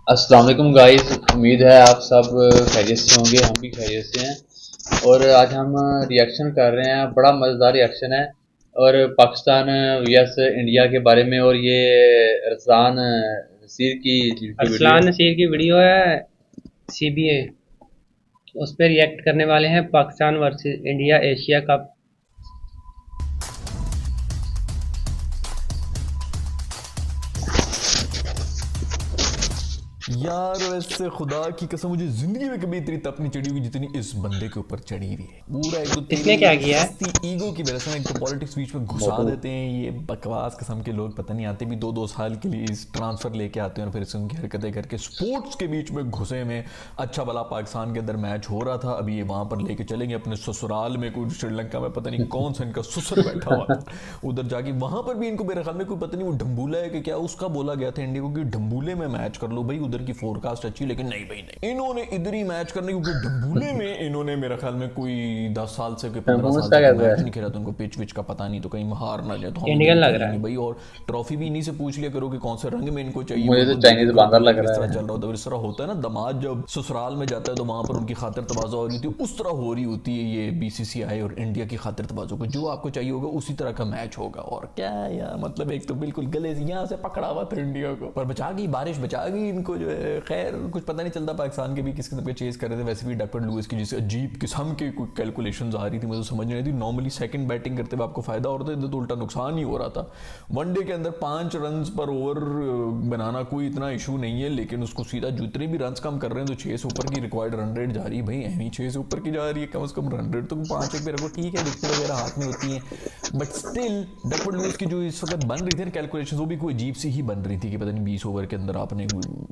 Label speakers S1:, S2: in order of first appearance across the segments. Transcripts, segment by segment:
S1: अस्सलाम वालेकुम गाइस। उम्मीद है आप सब खैरियत से होंगे, हम भी खैरियत से हैं। और आज हम रिएक्शन कर रहे हैं, बड़ा मज़ेदार रिएक्शन है। और पाकिस्तान vs इंडिया के बारे में। और ये रज़ान नसीर की यूट्यूब वीडियो
S2: अरसलान
S1: है।
S2: नसीर की वीडियो है। सीबीए उस पर रिएक्ट करने वाले हैं। Pakistan versus India Asia cup.
S3: यार वैसे खुदा की कसम मुझे जिंदगी में कभी इतनी तप नहीं चढ़ी हुई जितनी इस बंदे के ऊपर चढ़ी हुई है। पूरा एक तो तेरी
S2: इसने क्या
S3: ये
S2: किया है?
S3: सस्ती ईगो की वजह से ना एक तो पॉलिटिक्स बीच में घुसा
S1: मोटू
S3: देते हैं। ये बकवास किस्म के लोग पता नहीं आते भी दो दो साल के लिए इस ट्रांसफर लेके आते हैं और फिर से उनकी हरकतें करके स्पोर्ट्स के बीच में घुसे में। अच्छा भला पाकिस्तान के अंदर मैच हो रहा था, अभी ये वहां पर लेके चलेंगे अपने ससुराल में, कोई श्रीलंका में पता नहीं कौन सा इनका ससुर बैठा हुआ था उधर जाके, वहां पर भी इनको मेरे ख्याल में कोई पता नहीं वो ढम्बूला है कि क्या उसका बोला गया था इंडिया को कि ढम्बूले में मैच कर लो भाई, उधर की फोरकास्ट अच्छी। लेकिन नहीं भाई नहीं, इन्होंने इधर ही मैच करने, क्योंकि ढम्बूले में इन्होंने मेरे ख्याल में कोई 10 साल से कोई 15 साल
S1: मूसा
S3: से
S1: कैसा
S3: मैच
S1: है?
S3: नहीं खेला, तो उनको पिच विच का पता नहीं, तो कहीं हार ना जाए तो हम
S2: इंडियन
S3: इधर
S2: लग रहा
S3: खेलेंगे
S2: है।
S3: भाई। और ट्रॉफी भी इन्हीं से पूछ लिया करो कि कौन से रंग में इनको चाहिए,
S1: मुझे तो
S3: उनको दे
S1: चाइनीज
S3: दिया करो
S1: बांदर
S3: भाई।
S1: लग
S3: अगर इस
S1: रहा
S3: तरह
S1: है।
S3: चल रहा होता है, इस तरह होता है ना, दामाद जब ससुराल में जाता है तो वहां पर उनकी खातिर तबाजा हो रही थी, उस तरह हो रही होती है ये बीसीसीआई और इंडिया की खातिर तबाजों को। जो आपको चाहिए होगा उसी तरह का मैच होगा। और क्या यार, मतलब एक तो बिल्कुल गले से यहाँ से पकड़ा हुआ था इंडिया को, पर बचा गई बारिश, बचा गई इनको जो है। खैर कुछ पता नहीं चलता, पाकिस्तान के भी किस किस्म के चेस कर रहे थे। वैसे भी डकवर्थ लुईस की जिस अजीब किस्म की कोई कैलकुलेशंस आ रही थी, मुझे समझ नहीं आई थी। नॉर्मली सेकंड बैटिंग करते हुए आपको फायदा होता है, तो उल्टा नुकसान ही हो रहा था। वनडे के अंदर 5 रन पर ओवर बनाना कोई इतना इशू नहीं है, लेकिन उसको सीधा जितने भी रन कम कर रहे हैं तो 6 से ऊपर की रिक्वायर्ड रन रेट जा रही है भाई। एमी 6 से ऊपर की जा रही है, कम से कम रन रेट तो 5 एक पे रखो, ठीक है, विकेट वगैरह हाथ में होती है, बट स्टिल डकवर्थ लुईस की जो इस वक्त बन रही थी कैलकुलेशन, वो भी कोई अजीब सी ही बन रही थी कि पता नहीं 20 ओवर के अंदर आपने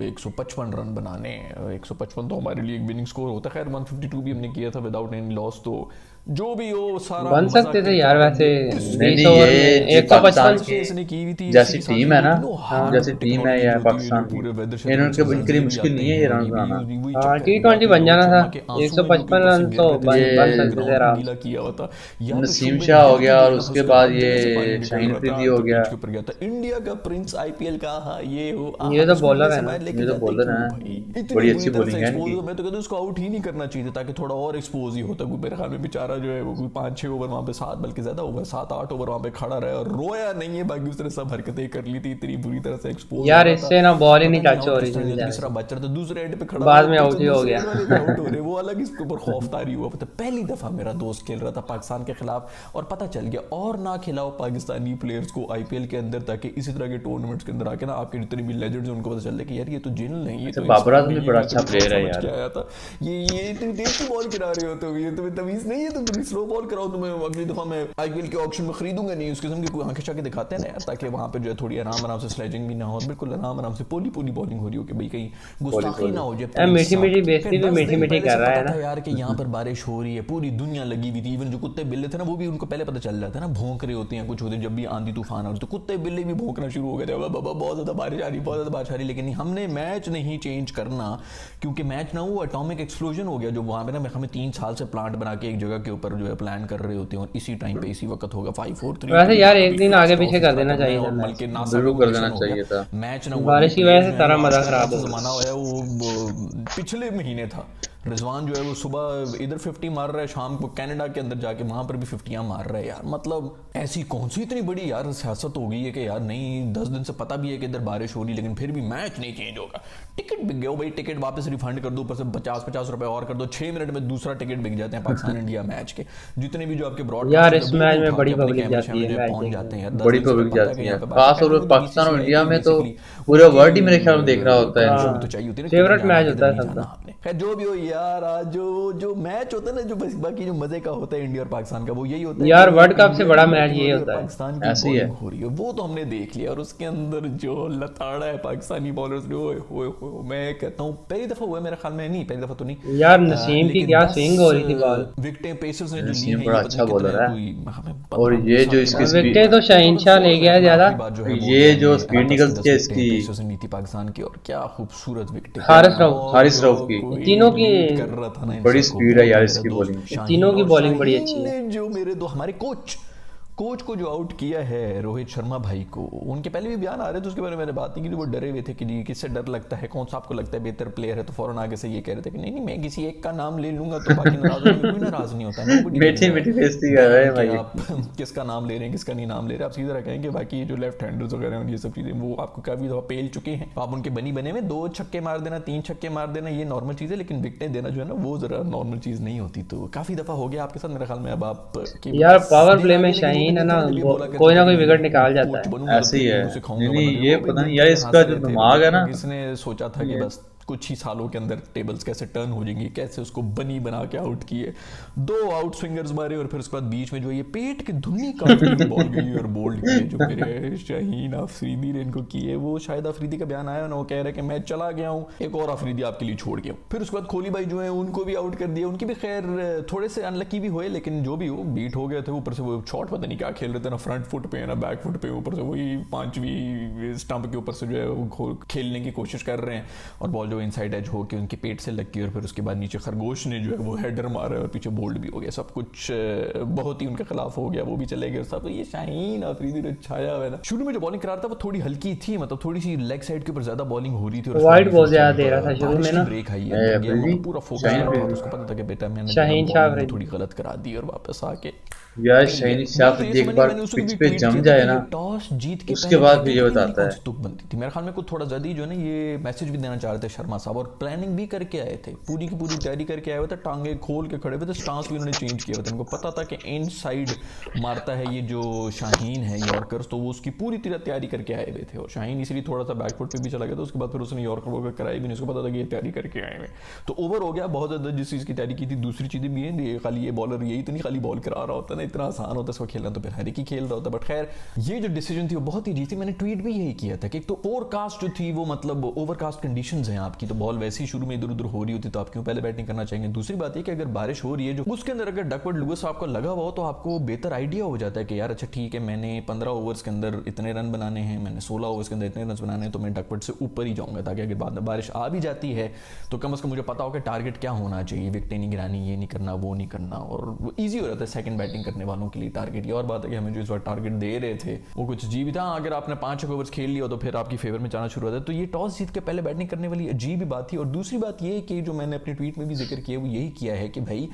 S3: 155 रन बनाने। 155 तो हमारे लिए एक विनिंग स्कोर होता है। खैर 152 भी हमने किया था विदाउट एनी लॉस, तो जो भी हो सारा
S2: बन
S3: मजा
S2: सकते थे
S3: करके
S2: यार वैसे।
S1: नहीं
S2: 20
S1: नहीं,
S2: ओवर में
S1: ये जो पाकिस्तान
S2: 155।
S1: की
S3: इसने की हुई थी इसी
S1: जैसी
S3: के साथ
S1: टीम
S3: जो
S1: है ना,
S3: होती नो हार्ड
S1: जैसी टीम है
S3: टेक्नोलॉजी
S1: ये
S3: जो होती है, जो
S1: पाकिस्तान की,
S3: पूरे वेदर शेदर में
S1: इनके लिए
S3: जल्जिले भी
S1: मुश्किल
S3: आते
S1: नहीं है
S3: हैं
S1: ये
S3: और
S1: रन
S3: ये भी
S1: बनाना।
S3: वही
S2: हाँ,
S3: चक्कर है
S2: T20
S3: या फिर
S2: बन
S3: रोहित
S2: जाना था।
S3: शर्मा के आंसू में जो
S2: 155
S3: ऊपर से
S2: रन
S3: गिर
S2: तो
S3: रहे थे
S1: ये
S2: बन
S3: जिसने
S2: सकते थे
S3: ग्राउंड को
S2: आराम
S3: गीला
S2: से।
S3: किया हुआ था, या फिर
S1: नसीम
S3: शुभमन
S1: शाह हो
S3: गिल की
S1: गया,
S3: जो
S1: और
S3: है ना
S1: उसके
S3: उसके
S1: बाद
S3: बाद
S1: ये
S3: जगह से पानी निकल
S1: शाहीन
S3: रहा था,
S1: अफरीदी हो
S3: तो
S1: गया।
S3: पिच के ऊपर गया था। इंडिया का प्रिंस आईपीएल का, हाँ ये हो
S2: ये तो
S3: इसको ये
S2: बॉलर है ना।
S3: समाज लेके
S1: ये तो
S3: जाते
S1: बॉलर
S3: क्यों
S1: है,
S3: भाई, इतनी
S1: बड़ी
S3: बुरी
S1: अच्छी
S3: तरह से
S1: बॉलिंग है
S3: एक्सपोज
S1: इनकी।
S3: हो। मैं तो कहता हूँ उसको आउट ही नहीं करना चाहिए ताकि थोड़ा और एक्सपोज ही होता। मेरे ख्याल में बेचारा जो है वो कोई 5-6 ओवर वहाँ पे 7 बल्कि ज्यादा ओवर 7-8 ओवर वहाँ पे खड़ा रहा और रोया नहीं है, बाकी उसने सब हरकतें कर ली थी, इतनी बुरी तरह से एक्सपोज हो
S2: यार
S3: रहा था।
S2: इससे ना बॉल ही नहीं
S3: पता नहीं
S2: टच हो
S3: आउट
S2: रही
S3: किस
S2: थी
S3: तरह जाती,
S2: बेचारे
S3: किस तरह
S2: से।
S3: बच रहा था, दूसरे एंड पे खड़ा हुआ
S2: बाद में
S3: ऊपर
S2: आउट
S3: से
S2: ही हो
S3: दूसरे
S2: गया।
S3: एंड वाले भी आउट हो रहे, वो अलग इसके ऊपर खौफदारी हुआ। पता पहली दफा मेरा दोस्त खेल रहा था पाकिस्तान के खिलाफ और पता चल गया, और ना खिलाओ पाकिस्तानी प्लेयर्स को आईपीएल के अंदर ताकि इसी तरह के टूर्नामेंट्स के अंदर आके ना आपके जितने भी लेजेंड्स हैं उनको पता चल जाए कि यार ये तो जिन नहीं, ये
S1: अच्छा,
S3: तो
S1: बाबर
S3: इंसान
S1: आजम
S3: नहीं
S1: भी
S3: है,
S1: बड़ा
S3: मैं
S1: अच्छा
S3: तो
S1: प्लेयर है
S3: समझ
S1: यार।
S3: के आया था। ये इतनी तेज की बॉल गिरा रहे हो तो ये तुम्हें तमीज नहीं है, तो तुम स्लो बॉल कराओ, तो मैं अगली दफा मैं आईपीएल के ऑक्शन में खरीदूंगा नहीं। उस किस्म की कोई आंखें शाके दिखाते हैं ना यार, ताकि वहां पे जो है थोड़ी आराम आराम से स्लेजिंग भी ना हो, बिल्कुल आराम आराम से पोली पोली बॉलिंग हो रही हो कि भाई कहीं
S1: बोली
S3: गुस्ताखी
S1: बोली
S3: ना हो जाए
S2: यार
S3: प्रिंस
S2: मीठी
S3: साहब।
S2: मीठी
S3: फिर
S2: बेइज्जती भी
S3: 10
S2: मीठी
S3: दिन
S2: मीठी
S3: पहले
S2: कर
S3: से
S2: रहा है
S3: पता
S2: ना।
S3: था यार कि यहाँ पर बारिश हो रही है, पूरी दुनिया लगी हुई थी। इवन जो कुत्ते बिल्ले थे ना वो भी उनको पहले पता चल जाता है ना, भौंक रहे होते हैं कुछ होते हैं, जब भी आंधी तूफान आ रही तो कुत्ते बिल्ले भी भौंकना शुरू हो गए थे, बाबा बहुत ज्यादा बारिश आ रही, बहुत ज्यादा बारिश आ रही। लेकिन हमने मैच नहीं चेंज करना, क्योंकि मैच ना वो एटॉमिक एक्सप्लोजन हो गया जो वहाँ पे ना हमें 3 साल से प्लांट बना के एक जगह के ऊपर जो है प्लान कर रहे होते हैं, और इसी टाइम पे इसी वक्त होगा 5-4-3
S2: वैसे यार एक
S3: अभी
S2: दिन आगे
S3: फर्स्ट
S2: पीछे
S3: ऑफिस
S2: कर देना
S3: खत्म है
S2: चाहिए था
S3: और
S2: मैच।
S3: बल्कि नासा का
S1: बिल्कुल
S3: वो
S1: कर
S3: मिशन
S1: देना
S3: हो गया,
S1: चाहिए था।
S3: मैच ना हुआ भाई।
S2: बारिश की वजह
S3: प्लेयर्स
S2: से
S3: जो है
S2: सारा
S3: वो
S2: मजा
S3: आजकल का
S2: खराब
S3: जो
S2: हो गया।
S3: जमाना है वो पिछले महीने था। रिजवान जो है वो सुबह इधर 50 मार रहा है, शाम को कनाडा के अंदर जाके वहां पर भी 50 मार रहा है यार। मतलब ऐसी कौन सी इतनी बड़ी यार सियासत हो गई है कि यार नहीं 10 दिन से पता भी है कि इधर बारिश हो रही, लेकिन फिर भी मैच नहीं चेंज होगा। टिकट बिक गया भाई, टिकट वापस रिफंड कर दो, ऊपर से 50-50 रुपए और कर दो, 6 मिनट में दूसरा टिकट बिक जाते हैं पाकिस्तान इंडिया मैच के। जितने भी जो आपके
S2: यार
S3: ब्रॉडकास्ट
S2: इस
S3: वो
S2: मैच
S3: भी
S2: में
S3: उठा
S2: बड़ी
S3: के अपने
S2: पब्लिक
S3: कैमरे
S2: जाती है
S3: शैमरे
S2: मैच
S3: पहुंच
S2: देखने।
S3: जाते हैं यार। 10
S1: बड़ी
S3: दिन से
S1: पब्लिक
S3: पता है कि
S1: जाती है,
S3: यहाँ पे बारिश,
S1: खास
S3: खैर
S1: तौर
S3: वो
S1: पर
S3: तो
S1: पाकिस्तान और
S3: बीसीसीआई
S1: इंडिया
S3: की
S1: में तो
S3: बेसिकली
S1: पूरे
S3: उनकी
S1: वर्ल्ड ही मेरे ख्याल में देख रहा होता है
S3: परमिशन भी
S1: इनको।
S3: तो चाहिए होती है ना, किधर
S2: फेवरेट
S3: जाना है
S2: मैच
S3: किधर
S2: होता है
S3: नहीं जाना
S2: सबका।
S3: आपने। खैर जो भी हो यार, आज जो मैच होता है ना, जो बाकी जो मजे का होता है इंडिया और पाकिस्तान का, वो यही होता है
S2: यार
S3: कि
S2: वर्ल्ड कप से
S3: इंडिया
S2: बड़ा
S3: की
S2: मैच
S3: बैटिंग हो
S2: ये
S3: रही है और
S2: होता है।
S3: पाकिस्तान की
S1: ऐसे ही है।
S3: बॉलिंग हो रही है, वो तो हमने देख लिया। और उसके अंदर जो लताड़ा है पाकिस्तानी बॉलर्स ने, ओए होए होए, मैं कहता हूँ पहली दफा हुआ है मेरे ख्याल में, नहीं पहली दफा तो नहीं,
S2: यार नसीम की
S3: लेकिन
S2: क्या
S3: 10
S2: स्विंग हो रही थी बॉल।
S3: विकेटें पेसर्स ने जो ली
S1: नसीम
S3: हैं,
S1: बड़ा
S3: ये पता
S1: अच्छा
S3: नहीं
S1: बॉलर
S3: कितने
S1: है।
S3: कोई हमें
S1: और
S3: 15
S1: ये
S3: 20
S1: जो
S3: साल के
S1: इसकी
S3: बाद
S1: स्पीड,
S2: विकेटें तो शहीनशाह ले गया ज्यादा।
S3: 2016 जो है वो
S1: ये
S3: जो
S1: जो
S3: हमने
S1: स्पीड
S3: 10 की
S1: निकलती
S3: 10
S1: है
S3: विकेटें
S1: इसकी,
S3: पेसर्स ने ली थी पाकिस्तान की, और क्या खूबसूरत विकेटें।
S2: हारिस राउफ।
S3: और
S1: हारिस रऊफ
S3: जो
S1: की
S3: कोई
S2: तीनों की
S3: लीड कर रहा था ना इन
S1: बड़ी
S3: सबको,
S1: स्पीड
S3: वो
S1: है
S3: था
S1: यार
S3: मेरा
S1: इसकी
S3: दोस्त
S1: बॉलिंग।
S3: शाहीन।
S2: तीनों की
S3: और
S2: बॉलिंग बड़ी
S3: शाहीन
S2: अच्छी है।
S3: ने जो मेरे दो हमारे कोच कोच को जो आउट किया है रोहित शर्मा भाई को, उनके पहले भी बयान आ रहे थे, उसके बारे में मैंने बात नहीं की, वो डरे हुए थे कि जी किससे डर लगता है, कौन सा आपको लगता है बेहतर प्लेयर है, तो फौरन आगे से ये कह रहे थे कि नहीं मैं किसी एक का नाम ले लूंगा तो बाकी नाराज होंगे, कोई नाराज नहीं होता है।
S1: मीठी मीठी बेइज्जती कर रहे हैं भाई।
S3: आप किसका नाम ले रहे हैं किसका नहीं नाम ले रहे हैं, आप सीधी तरह कहेंगे बाकी जो लेफ्ट हैंडर्स वगैरह हैं ये सब चीज़ें वो आपको काफ़ी दफ़ा पेल चुके हैं, आप उनके बने में 2 छक्के मार देना 3 छक्के मार देना ये नॉर्मल चीज़ है, लेकिन विकेटें देना जो है ना वो ज़रा नॉर्मल चीज़ नहीं होती। तो काफ़ी दफ़ा हो गया आपके साथ मेरे ख्याल में। अब आप
S2: यार पावर प्ले में शाहीन है ना कोई ना कोई विकेट निकाल जाता है,
S1: ऐसे ही है। नहीं ये पता नहीं यार इसका जो दिमाग है ना,
S3: इसने सोचा था कि बस कुछ ही सालों के अंदर टेबल्स कैसे टर्न हो जाएंगी, कैसे उसको बनी बना के आउट किए, 2 आउट स्विंगर्स मारे और फिर उसके बाद बीच में जो ये पेट की धुन्नी काट के बॉल गई और बोल्ड किए जो मेरे शाहीन अफरीदी ने इनको किए। वो शायद अफरीदी का बयान आया ना, वो कह रहे कि मैं चला गया हूँ, एक और अफरीदी आपके लिए छोड़ गया हूँ। फिर उसके बाद कोहली भाई जो है उनको भी आउट कर दिया, उनकी भी खैर थोड़े से अनलकी भी हुए, लेकिन जो भी हो बीट हो गए थे। ऊपर से वो शॉट पता नहीं क्या खेल रहे थे ना, फ्रंट फुट पे ना बैक फुट पे, ऊपर से वही 5वीं स्टंप के ऊपर से जो है वो खेलने की कोशिश कर रहे हैं और बॉल जो इनसाइड एज हो उनके पेट से लग गई और फिर उसके बाद नीचे खरगोश ने जो है वो हेडर मारा और पीछे बोल्ड भी हो गया, सब कुछ बहुत ही उनके खिलाफ हो गया, वो भी चले गए सब। ये शाहीन अफरीदी ने छाया हुआ है। शुरू में जो बॉलिंग करा रहा था वो थोड़ी हल्की थी, मतलब थोड़ी सी लेग साइड के ऊपर ज्यादा बॉलिंग हो रही थी और
S2: वाइड बहुत ज्यादा दे रहा था शुरू में ना,
S3: ब्रेक आई है पूरा फोकस, उसको पता था कि बेटा मैंने
S2: शाहीन शाह
S3: थोड़ी गलत करा दी और वापस आके
S1: यार शाहीन शाह एक बार पिच पे जम जाए ना
S3: टॉस जीत के
S1: उसके बाद भी ये बताता है
S3: तुक बनती थी। मेरे ख्याल में कुछ थोड़ा ज्यादा ही जो है ना ये मैसेज भी देना चाह रहे थे शर्मा साहब, और प्लानिंग भी करके आए थे, पूरी की पूरी तैयारी करके आए हुए थे, टांगे खोल के खड़े हुए थे, स्टांस भी उन्होंने चेंज किया हुआ था, उनको पता था कि इन साइड मारता है ये जो शाहीन है यॉर्कर्स, तो वो उसकी पूरी तरह तैयारी करके आए हुए थे और शाहीन इसलिए थोड़ा सा बैकफुट पे भी चला गया था। उसके बाद फिर उसने यॉर्कर वॉर्कर कराई भी नहीं, उसको पता था कि ये तैयारी करके आए हुए, तो ओवर हो गया बहुत ज्यादा जिस चीज़ की तैयारी की थी। दूसरी चीज़ें भी है, खाली ये बॉलर यही तो नहीं खाली बॉल करा रहा होता ना, इतना आसान होता है खेलना, तो फिर हर एक ही खेल रहा होता। बट खैर ये जो डिसीजन थी वो बहुत ही अजीब थी। मैंने ट्वीट भी यही किया था कि एक तो फोरकास्ट जो थी वो मतलब ओवरकास्ट कंडीशंस हैं आपकी, तो बॉल वैसे ही शुरू में इधर उधर हो रही होती तो आप क्यों पहले बैटिंग करना चाहेंगे। दूसरी बात ये कि अगर बारिश हो रही है जो उसके अंदर अगर डकवर्थ लुईस आपको लगा हुआ हो तो आपको बेहतर आइडिया हो जाता है कि यार अच्छा ठीक है मैंने 15 ओवर्स के अंदर इतने रन बनाने हैं, मैंने 16 ओवर्स के अंदर इतने रन बनाने हैं, तो मैं डकवर्थ से ऊपर ही जाऊंगा ताकि अगर बाद में बारिश आ भी जाती है तो कम से कम मुझे पता हो कि टारगेट क्या होना चाहिए, विकेटें नहीं गिरानी, ये नहीं करना वो नहीं करना, और ईजी हो जाता है सेकंड बैटिंग करने वालों के लिए टारगेट। ये और बात है कि हमें जो इस बार टारगेट दे रहे थे वो कुछ अजीब था। अगर आपने 5 ओवर्स खेल लिया तो फिर आपकी फेवर में जाना शुरू होता है, तो ये टॉस जीत के पहले बैटिंग करने वाली अजीब ही बात थी। और दूसरी बात ये कि जो मैंने अपने ट्वीट में भी जिक्र किया वो यही किया है कि भाई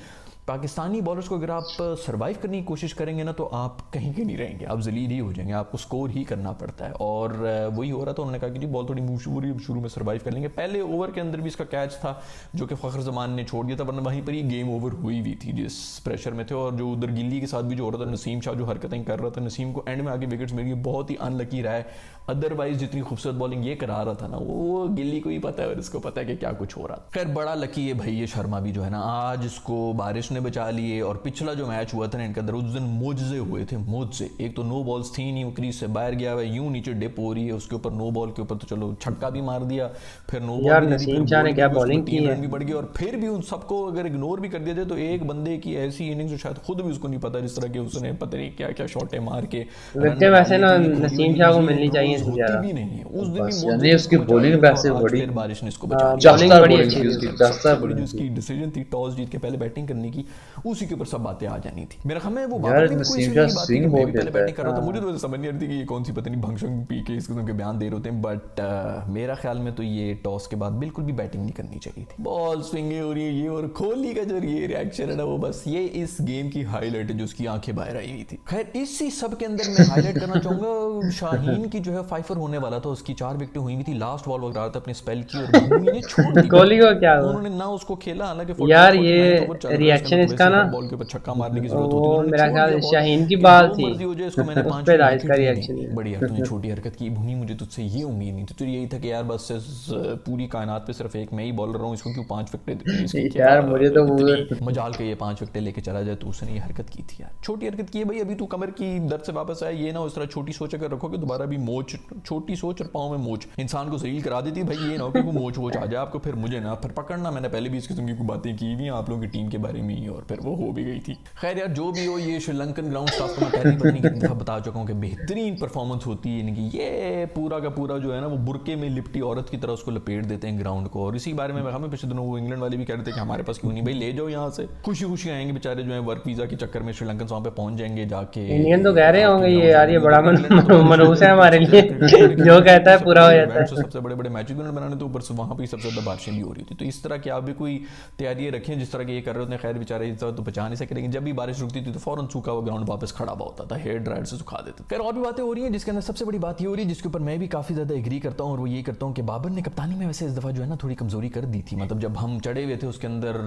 S3: पाकिस्तानी बॉलर्स को अगर आप सर्वाइव करने की कोशिश करेंगे ना तो आप कहीं के नहीं रहेंगे, आप जलील ही हो जाएंगे, आपको स्कोर ही करना पड़ता है। और वही हो रहा था। उन्होंने कहा कि जी बॉल थोड़ी मूव हो रही है, शुरू में सर्वाइव कर लेंगे। पहले ओवर के अंदर भी इसका कैच था जो कि फ़खर जमान ने छोड़ दिया था, वरना वहीं पर ही गेम ओवर हुई हुई थी जिस प्रेशर में थे। और जो उधर गिल्ली के साथ भी जो हो रहा था, नसीम शाह जो हरकतें कर रहा था, नसीम को एंड में आगे विकेट्स मिल गई, बहुत ही अनलकी रहा है। अदरवाइज जितनी खूबसूरत बॉलिंग ये करा रहा था ना वो गिल्ली को ही पता है और इसको पता है कि क्या कुछ हो रहा। खैर बड़ा लकी है भाई ये शर्मा भी जो है ना, आज इसको बारिश ने बचा लिए। और पिछला जो मैच हुआ था ना इनके अंदर उस दिन मोजे हुए थे, मोजे। एक तो नो बॉल्स थी नहीं, वो क्रीज से बाहर गया हुआ यूं नीचे डिप हो रही है, उसके ऊपर नो बॉल के ऊपर तो चलो छक्का भी मार दिया, फिर नो बॉल
S2: यार नसीम शाह ने क्या बॉलिंग की है,
S3: भी बढ़ गई। और फिर भी उन सबको अगर इग्नोर भी कर दिया जाए तो एक बंदे की ऐसी इनिंग्स जो शायद खुद भी उसको नहीं पता, जिस तरह के उसने पता नहीं क्या क्या शॉटें मार के
S2: वैसे ना नसीम शाह को मिलनी चाहिए थी ज्यादा
S3: भी नहीं है। उस दिन भी
S1: यानी उसकी बॉलिंग वैसे बड़ी
S3: बारिश ने इसको बचा
S2: बॉलिंग बड़ी अच्छी थी उसकी,
S3: जो उसकी डिसीजन थी टॉस जीत के पहले बैटिंग करने की, उसी के ऊपर सब बातें आ जानी थी। मेरा ख्याल है वो बात भी कोई स्विंग बहुत पहले बैटिंग कर रहा था, मुझे तो समझ नहीं आ रही थी कि ये कौन सी पता नहीं भंगशंग पी के इस किस्म के बयान दे रहे होते हैं। बट मेरा ख्याल में तो ये टॉस के बाद बिल्कुल भी बैटिंग नहीं करनी चाहिए थी। बॉल स्विंगे हो रही है ये, और कोहली का जो ये रिएक्शन है ना वो बस ये इस गेम की हाईलाइट है जो उसकी आंखें बाहर आई हुई थी। खैर इसी सब के अंदर मैं हाईलाइट करना चाहूंगा शाहीन की जो है फाइफर होने वाला था, उसकी 4 विकेटें हुई हुई थी, लास्ट बॉल वगैरह था अपने स्पेल की और भूमि ने छोड़ दी।
S2: कोहली को क्या हुआ,
S3: उन्होंने ना उसको खेला, हालांकि
S2: यार ये रिएक्शन इसका ना
S3: बॉल के ऊपर छक्का मारने की जरूरत होती है,
S2: मेरा ख्याल शाहीन की बात थी
S3: उसको मैंने 5
S2: इसका रिएक्शन
S3: बड़ी यार तूने छोटी हरकत की भूमि, मुझे तुझसे ये उम्मीद नहीं थी। तो यही था कि यार बस पूरी कायनात पे सिर्फ एक मैं ही बॉलर रहा हूँ, इसको क्यों 5 विकेटें
S1: यार मुझे तो
S3: मजाल के ये 5 विकेटें लेके चला जाए, तो उसने ये हरकत की थी यार, छोटी हरकत की है भाई। अभी तू कमर की दर्द से वापस आया, ये ना उस तरह छोटी सोच अगर रखोगे दोबारा भी मोच, छोटी सोच और पाँव में मोच इंसान को जलील करा देती भाई। ये ना हो कि वो मोच वोच आ जाए आपको, फिर मुझे ना फिर पकड़ना। मैंने पहले भी इस किस्म की बातें की हुई आप लोगों की टीम के बारे में, नहीं और फिर वो हो भी गई थी। खैर यार जो भी हो, ये श्रीलंकन ग्राउंड स्टाफ को मैं पहले पता नहीं कितनी दफ़ा बता चुका हूँ कि बेहतरीन परफॉर्मेंस होती है इनकी। ये पूरा का पूरा जो है ना वो बुरके में लिपटी औरत की तरह उसको लपेट देते हैं ग्राउंड को। और इसी बारे में हमें पिछले दिनों वो इंग्लैंड वाले भी कह रहे थे कि हमारे पास क्यों नहीं भाई, ले जाओ यहाँ से, खुशी खुशी आएंगे बेचारे जो है, वर्क वीज़ा के चक्कर में श्रीलंकन वहाँ पे पहुँच जाएंगे जाके।
S2: इंडियन तो कह रहे होंगे ये यार ये बड़ा मनहूस है हमारे लिए, जो कहता है पूरा हो जाता है।
S3: सबसे बड़े बड़े मैचेस भी बनाने तो ऊपर से वहाँ पे सबसे ज़्यादा बारिशें भी हो रही थी। तो इस तरह की आप भी कोई तैयारी रखें जिस तरह के ये कर रहे होते हैं। खैर बेचारे इस तरह तो बचा नहीं सके, लेकिन जब भी बारिश रुकती थी तो फौरन सूखा हुआ ग्राउंड वापस खड़ा हुआ होता था, हेयर ड्रायर से सुखा देते। खैर और भी बातें हो रही हैं जिसके अंदर सबसे बड़ी बात ये हो रही है जिसके ऊपर मैं भी काफ़ी ज़्यादा एग्री करता हूँ, और वो ये करता हूँ कि बाबर ने कप्तानी में वैसे इस दफ़ा जो है ना थोड़ी कमज़ोरी कर दी थी। मतलब जब हम चढ़े हुए थे उसके अंदर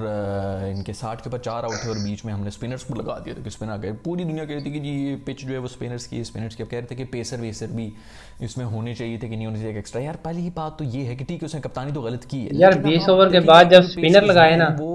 S3: इनके 60 के ऊपर 4 आउट थे और बीच में हमने स्पिनर्स को लगा दिया था कि स्पिनर आ गए। पूरी दुनिया कह रही थी कि जी ये पिच जो है वो स्पिनर्स की, स्पिनर्स की। अब कह रहे थे कि पेसर वेसर भी इसमें होने चाहिए थे कि नहीं होने चाहिए एक्स्ट्रा। यार पहली बात तो ये है कि ठीक है उसने कप्तानी तो गलत की है
S2: यार 20 ओवर के बाद जब स्पिनर लगाए ना
S3: वो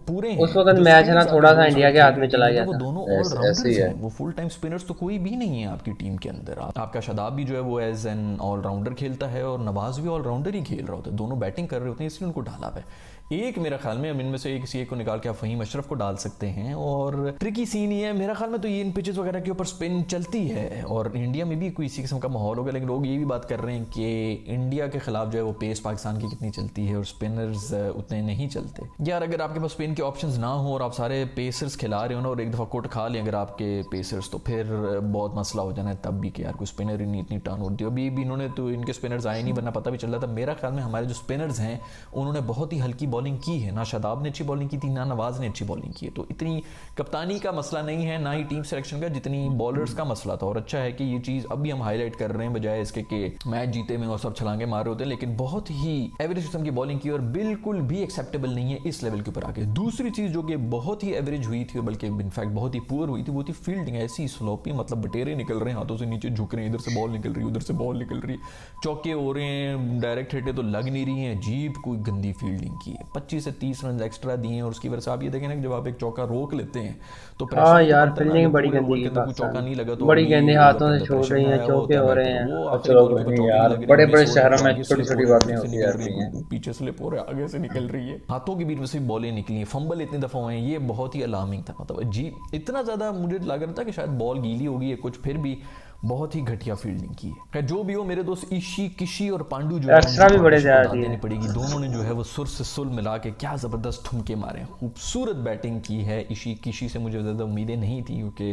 S3: पूरे
S2: उस वक्त मैच है ना थोड़ा सा इंडिया के हाथ में चला गया
S3: वो
S2: था।
S3: दोनों ऑलराउंडर्स हैं, वो फुल टाइम स्पिनर्स तो कोई भी नहीं है आपकी टीम के अंदर। आपका शादाब भी जो है वो एज एन ऑलराउंडर खेलता है और नवाज भी ऑलराउंडर ही खेल रहा होता है, दोनों बैटिंग कर रहे होते हैं, इसलिए उनको डाला है। एक मेरा ख्याल में हम इनमें से किसी एक को निकाल के आप फहीम अशरफ को डाल सकते हैं। और ट्रिकी सीन ही है मेरा ख्याल में तो ये इन पिचेस वगैरह के ऊपर स्पिन चलती है और इंडिया में भी कोई इसी किस्म का माहौल होगा। लेकिन लोग ये भी बात कर रहे हैं कि इंडिया के खिलाफ जो है वो पेस पाकिस्तान की कितनी चलती है और स्पिनर्स उतने नहीं चलते। यार अगर आपके पास स्पिन के ऑप्शंस ना हो और आप सारे पेसर्स खिला रहे हो ना और एक दफ़ा कोट खा लें अगर आपके पेसर्स, तो फिर बहुत मसला हो जाना है तब भी कि यार कोई स्पिनर ही नहीं इतनी टर्न होती है। अभी भी इन्होंने तो इनके स्पिनर्स आए नहीं, वरना पता भी चल रहा था। मेरा ख्याल में हमारे जो स्पिनर्स हैं उन्होंने बहुत ही हल्की बॉलिंग की है, ना शादाब ने अच्छी बॉलिंग की थी ना नवाज ने अच्छी बॉलिंग की है। तो इतनी कप्तानी का मसला नहीं है ना ही टीम सिलेक्शन का जितनी बॉलर्स का मसला था। और अच्छा है कि ये चीज़ अभी हम हाईलाइट कर रहे हैं बजाय इसके कि मैच जीते में और सब छलांगे मारे होते हैं। लेकिन बहुत ही एवरेज किस्म की बॉलिंग की और बिल्कुल भी एक्सेप्टेबल नहीं है इस लेवल के ऊपर आके। दूसरी चीज़ जो कि बहुत ही एवरेज हुई थी बल्कि इनफैक्ट बहुत ही पुअर हुई थी वो थी फील्डिंग। ऐसी स्लोपी, मतलब बटेरे निकल रहे हैं हाथों से, नीचे झुक रहे हैं, इधर से बॉल निकल रही है उधर से बॉल निकल रही है, चौके हो रहे हैं, डायरेक्ट हिटे तो लग नहीं रही हैं, अजीब कोई गंदी फील्डिंग की है। 25 से 30 रन एक्स्ट्रा दिए और उसकी वजह से आप ये देखें ना कि जब आप एक चौका रोक लेते हैं तो
S2: हाँ यार फील्डिंग बड़ी गंदी है,
S3: चौका नहीं लगा तो
S2: बड़ी गंदे हाथों से छोड़ रही हैं, चौके हो रहे हैं।
S1: वो यार बड़े बड़े शहरों में छोटी छोटी बातें होती रहती हैं,
S3: पीछे स्लिप हो रहा है आगे से निकल रही है, हाथों के बीच में से बॉलें निकली हैं, फंबल इतनी दफा हुए हैं। ये बहुत ही अलार्मिंग था, मतलब अजीब, इतना ज्यादा मुझे लग रहा था कि शायद बॉल गीली होगी या कुछ, फिर भी बहुत ही घटिया फील्डिंग की है। जो भी हो मेरे दोस्त ईशी, किशी और पांडू जो
S2: एक्स्ट्रा भी बड़े ज्यादा
S3: देनी पड़ेगी। दोनों ने जो है वो सुर से सुर मिला के क्या जबरदस्त ठुमके मारे हैं, खूबसूरत बैटिंग की है। ईशी किशी से मुझे ज़्यादा उम्मीदें नहीं थी क्योंकि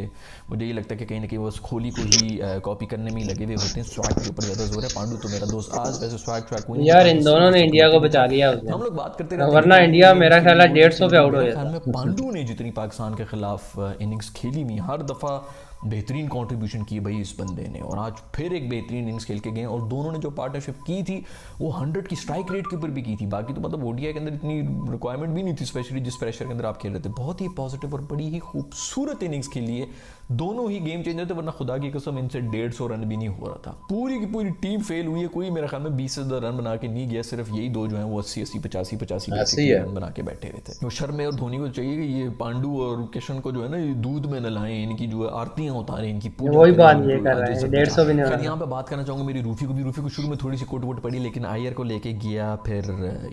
S3: मुझे ये लगता है कि कहीं ना कहीं वो उस खोली को ही कॉपी करने में ही लगे हुए होते हैं। स्वैग के ऊपर ज़्यादा जोर है। पांडू तो मेरा दोस्त आज वैसे स्वैग
S2: यार इन दोनों ने इंडिया को बचा लिया,
S3: हम लोग बात करते हैं
S2: वरना इंडिया मेरा ख्याल है 150 पे आउट हो जाता।
S3: पांडू ने जितनी पाकिस्तान के खिलाफ इनिंग्स खेली हुई हर दफ़ा बेहतरीन कंट्रीब्यूशन की भाई इस बंदे ने, और आज फिर एक बेहतरीन इनिंग्स खेल के गए। और दोनों ने जो पार्टनरशिप की थी वो 100 की स्ट्राइक रेट के ऊपर भी की थी। बाकी तो मतलब ओडीआई के अंदर इतनी रिक्वायरमेंट भी नहीं थी, स्पेशली जिस प्रेशर के अंदर आप खेल रहे थे। बहुत ही पॉजिटिव और बड़ी ही खूबसूरत इनिंग्स खेली है। दोनों ही गेम चेंजर थे, वरना खुदा की कसम इनसे 150 रन भी नहीं हो रहा था। पूरी की पूरी टीम फेल हुई है, कोई मेरे ख्याल में 20 से ज़्यादा रन बना के नहीं गया। सिर्फ यही दो जो है वो 80 85 रन बना के बैठे हुए थे। तो शर्मे और धोनी को चाहिए कि ये पांडू और किशन को जो है ना ये दूध में नलाएं, इनकी जो आरतियां उतारें, इनकी
S2: वही बात ये कर रहे हैं। 150 भी नहीं हो रहा।
S3: यहाँ पे बात करना चाहूँगा मेरी रूफी को शुरू में थोड़ी सी कोट वोट पड़ी, लेकिन आयर को लेके गया, फिर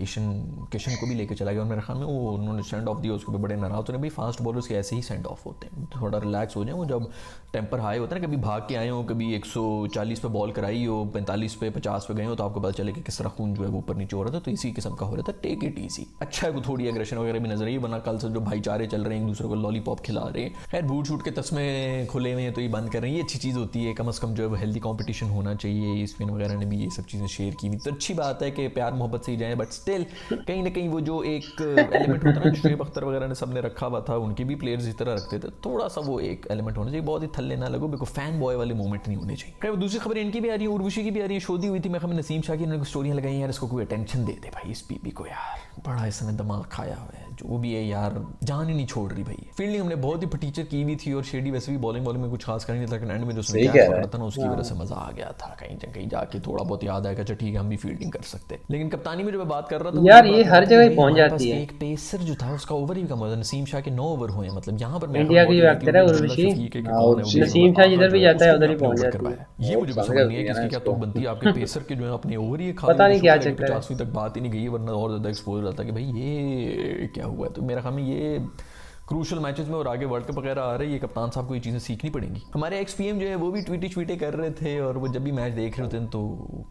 S3: किशन को भी लेके चला गया और मेरे ख्याल में वो उन्होंने सेंड ऑफ दिया, उसको भी बड़े नाराज होने। भाई फास्ट बॉलर्स के ऐसे ही सेंड ऑफ होते हैं, थोड़ा रिलैक्स हो जाए। वो जब टेम्पर हाई होता है ना, कभी भाग के आए हो, कभी 140 पे बॉल कराई हो, 45 पे 50 पे गए हो, तो आपको पता चले कि किस तरह खून जो है वो ऊपर नीचे हो रहा था। तो इसी किस्म का हो रहा था। Take it easy. अच्छा है, थोड़ी एग्रेशन वगैरह भी नजर आई, वरना कल से जो भाईचारे चल रहे हैं, एक दूसरे को लॉलीपॉप खिला रहे हैं। खैर बूट शूट के तस्मे खुले हुए हैं तो ये बंद कर रहे हैं, ये अच्छी चीज़ होती है। कम से कम जो है हेल्दी कंपटीशन होना चाहिए। स्पिन वगैरह ने भी ये सब चीज़ें शेयर की हुई, तो अच्छी बात है कि प्यार मोहब्बत से ही जाए। बट स्टिल कहीं ना कहीं वो जो एक एलिमेंट होता है ना, शुएब अख्तर वगैरह ने सबने रखा हुआ था, उनके भी प्लेयर्स इस तरह रखते थे, थोड़ा सा वो एक एलिमेंट होना चाहिए। बहुत ही थल्ले ना लगो, बिल्कुल फैन बॉय वाले मोमेंट नहीं होने चाहिए। खैर दूसरी खबर इनकी भी आ रही है, उर्वशी की भी आ रही है। शोधी हुई थी, मैं खबर नसीम शाह की, इन्होंने स्टोरियाँ लगाई यार, इसको कोई अटेंशन दे दे भाई, इस बीबी को यार, बड़ा इसने दिमाग खाया हुआ है, जो भी है यार, जान ही नहीं छोड़ रही भाई। फील्डिंग हमने बहुत ही फटीचर की हुई थी और शेडी वैसे भी बॉलिंग में कुछ खास करनी था, लेकिन एंड में जो उसने क्या था ना, उसकी वजह से मजा आ गया था। कहीं जाके थोड़ा बहुत याद आया कि अच्छा ठीक है हम भी फील्डिंग कर सकते हैं। लेकिन कप्तानी में जो मैं बात कर रहा था
S2: यार, ये हर जगह पहुंच जाती है।
S3: एक पेसर जो था उसका ओवर ही कम हुआ, नसीम शाह के 9 ओवर हुए, मतलब यहाँ पर
S2: इंडिया की एक्टर है उर्वशी, नसीम शाह जिधर भी जाता है उधर ही पहुंच जाता है।
S3: ये मुझे समझ नहीं है किसकी क्या तो बनती है आपके पेसर के जो है अपने ओवर ही
S2: पता नहीं क्या चक्कर है,
S3: 50वीं तक बात ही नहीं गई, वरना और ज्यादा एक्सपोज रहता है कि भाई ये क्या हुआ है। तो मेरा ख्याल में ये क्रूशल मैचेस में और आगे वर्ल्ड कप वगैरह आ रही है, कप्तान साहब को ये चीज़ें सीखनी पड़ेंगी। हमारे XPM जो है वो भी ट्वीटे कर रहे थे, और वो जब भी मैच देख रहे होते हैं तो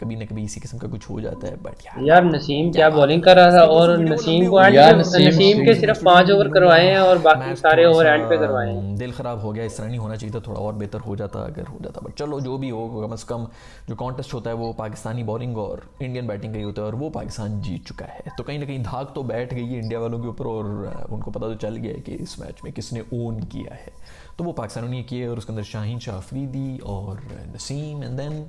S3: कभी ना कभी इसी किस्म का कुछ हो जाता है। बट
S2: यार नसीम क्या बॉलिंग कर रहा था, और नसीम को नसीम के सिर्फ 5 ओवर करवाए हैं और बाकी सारे ओवर एंड पे करवाए हैं।
S3: दिल ख़राब हो गया, इस तरह नहीं होना चाहिए था, थोड़ा और बेहतर हो जाता अगर हो जाता। बट चलो जो भी हो, कम से कम जो कॉन्टेस्ट होता है वो पाकिस्तानी बॉलिंग और इंडियन बैटिंग का ही होता है, और वो पाकिस्तान जीत चुका है। तो कहीं ना कहीं धाक तो बैठ गई है इंडिया वालों के ऊपर, और उनको पता तो चल गया है कि इस मैच में किसने ओन किया है। तो वो पाकिस्तानों ने किया, और उसके अंदर शाहीन शाह अफरीदी और नसीम एंड देन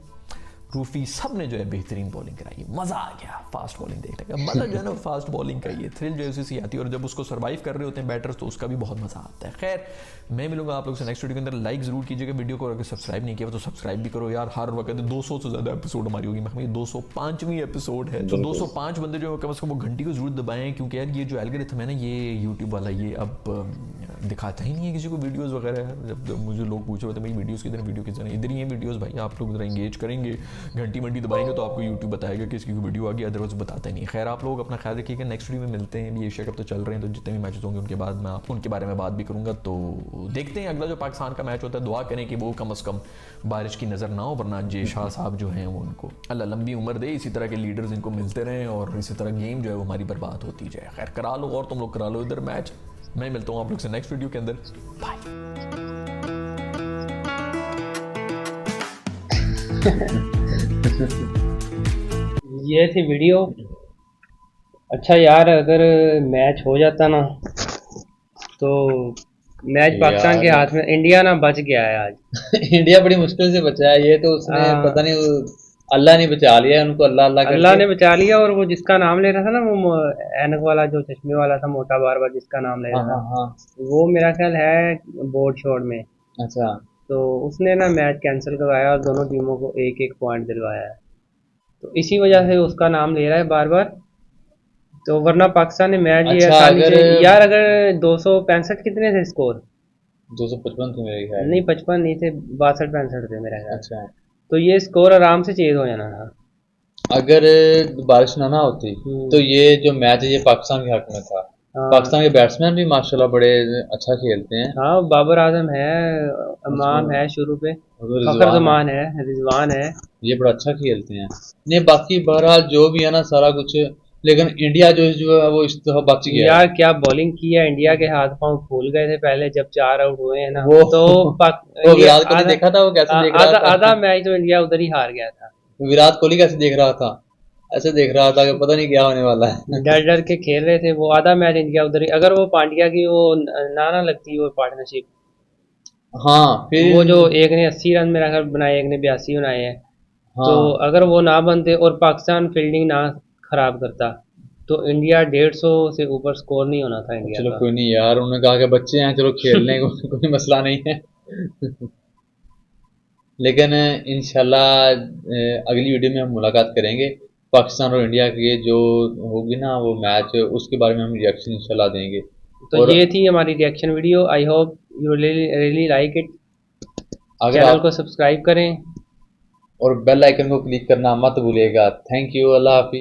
S3: रूफी, सब ने जो है बेहतरीन बॉलिंग कराई। मज़ा आ गया फास्ट बॉलिंग देखने का। मज़ा जो है ना फास्ट बॉलिंग का, ये थ्रिल जो है उसी आती है, और जब उसको सर्वाइव कर रहे होते हैं बैटर्स तो उसका भी बहुत मज़ा आता है। खैर मैं मिलूंगा आप लोग से नेक्स्ट वीडियो के अंदर। लाइक ज़रूर कीजिएगा वीडियो को, अगर सब्सक्राइब नहीं किया तो सब्सक्राइब भी करो यार। हर वक्त 200 से ज़्यादा एपिसोड हमारी होगी, मैं 205वीं एपिसोड है, तो 205 बंदे जो कम से कम वो घंटी को जरूर दबाएं, क्योंकि यार ये जो एल्गोरिथम है ना ये यूट्यूब वाला, ये अब दिखाता ही नहीं है किसी को वीडियोस वगैरह। जब मुझे लोग पूछ रहे थे भाई वीडियोस किधर, वीडियो किधर, इधर ही है वीडियोस भाई। आप लोग ज़रा इंगेज करेंगे, घंटी मंटी दबाएंगे तो आपको यूट्यूब बताएगा कि इसकी वीडियो आ गई, अदरवाइज बताता ही नहीं। खैर आप लोग अपना ख्याल रखिएगा, नेक्स्ट वीडियो में मिलते हैं। एशिया कप तो चल रहे हैं, तो जितने भी मैचेस होंगे उनके बाद मैं आपको उनके बारे में बात भी करूँगा। तो देखते हैं अगला जो पाकिस्तान का मैच होता है, दुआ करें कि वो कम अज़ कम बारिश की नज़र ना हो, वरना जे शाह साहब जो हैं वो उनको अल्लाह लंबी उम्र दे, इसी तरह के लीडर्स इनको मिलते रहें, और इसी तरह गेम जो है वो हमारी बर्बाद होती जाए। खैर करा लो, और तुम लोग करा लो इधर मैच। मैं मिलता हूँ आप लोग से नेक्स्ट वीडियो के अंदर। बाय।
S2: ये थी वीडियो। अच्छा यार अगर मैच हो जाता ना तो मैच पाकिस्तान के हाथ में, इंडिया ना बच गया है आज।
S1: इंडिया बड़ी मुश्किल से बचा है, ये तो उसने पता नहीं अल्लाह ने बचा लिया उनको, अल्लाह
S2: ने बचा लिया। और वो जिसका नाम ले रहा था ना, वो ऐनक वाला जो चश्मे वाला था, मोटा बार बार जिसका नाम ले रहा था, वो मेरा ख्याल है बोर्ड शॉट में।
S1: अच्छा,
S2: तो उसने ना मैच कैंसिल करवाया और दोनों टीमों को एक एक पॉइंट दिलवाया है, तो इसी वजह से उसका नाम ले रहा है बार बार। तो वरना पाकिस्तान ने मैच
S1: अच्छा,
S2: यार अगर 265 कितने थे स्कोर?
S1: 255 थे मेरे ख्याल।
S2: नहीं 55 नहीं थे, 62-65 थे मेरा ख्याल।
S1: अच्छा,
S2: तो ये स्कोर आराम से चेंज हो जाना था
S1: अगर बारिश ना होती तो ये जो मैच है ये पाकिस्तान के हक में था। पाकिस्तान के बैट्समैन भी माशाल्लाह बड़े अच्छा खेलते हैं।
S2: हाँ, बाबर आजम है, इमाम है शुरू पे, फखर जमान है, रिजवान है,
S1: ये बड़ा अच्छा खेलते हैं। नहीं बाकी बहरहाल जो भी है ना सारा कुछ, लेकिन इंडिया जो है वो इस तरह बच गया
S2: यार। क्या बॉलिंग की है इंडिया के, हाथ पांव फूल गए थे पहले जब 4 आउट हुए हैं ना। तो
S1: विराट कोहली देखा था वो कैसे देख रहा था,
S2: आधा मैच तो इंडिया उधर ही हार गया था।
S1: विराट कोहली कैसे देख रहा था, ऐसे देख रहा था कि पता नहीं क्या होने वाला है।
S2: डर डर के खेल रहे थे वो, आधा मैच इंडिया उधर ही। अगर वो पांड्या की वो ना लगती वो पार्टनरशिप,
S1: हाँ फिर
S2: वो जो एक ने 80 रन मेरा ख्याल बनाए, एक ने 82 बनाए हैं,
S1: हाँ,
S2: तो अगर वो ना बनते और पाकिस्तान फील्डिंग ना खराब करता तो इंडिया 150 से ऊपर स्कोर नहीं होना था इंडिया
S1: चलो
S2: का।
S1: कोई नहीं यार, उन्होंने कहा कि बच्चे हैं चलो खेलने को कोई मसला नहीं है। लेकिन इंशाल्लाह अगली वीडियो में हम मुलाकात करेंगे पाकिस्तान और इंडिया की, जो होगी ना वो मैच, उसके बारे में हम रिएक्शन इंशाल्लाह देंगे।
S2: तो ये थी हमारी reaction video. I hope you really like it. Channel को सब्सक्राइब करें
S1: और बेल आइकन को क्लिक करना मत भूलिएगा। थैंक यू, अल्लाह हाफिज़।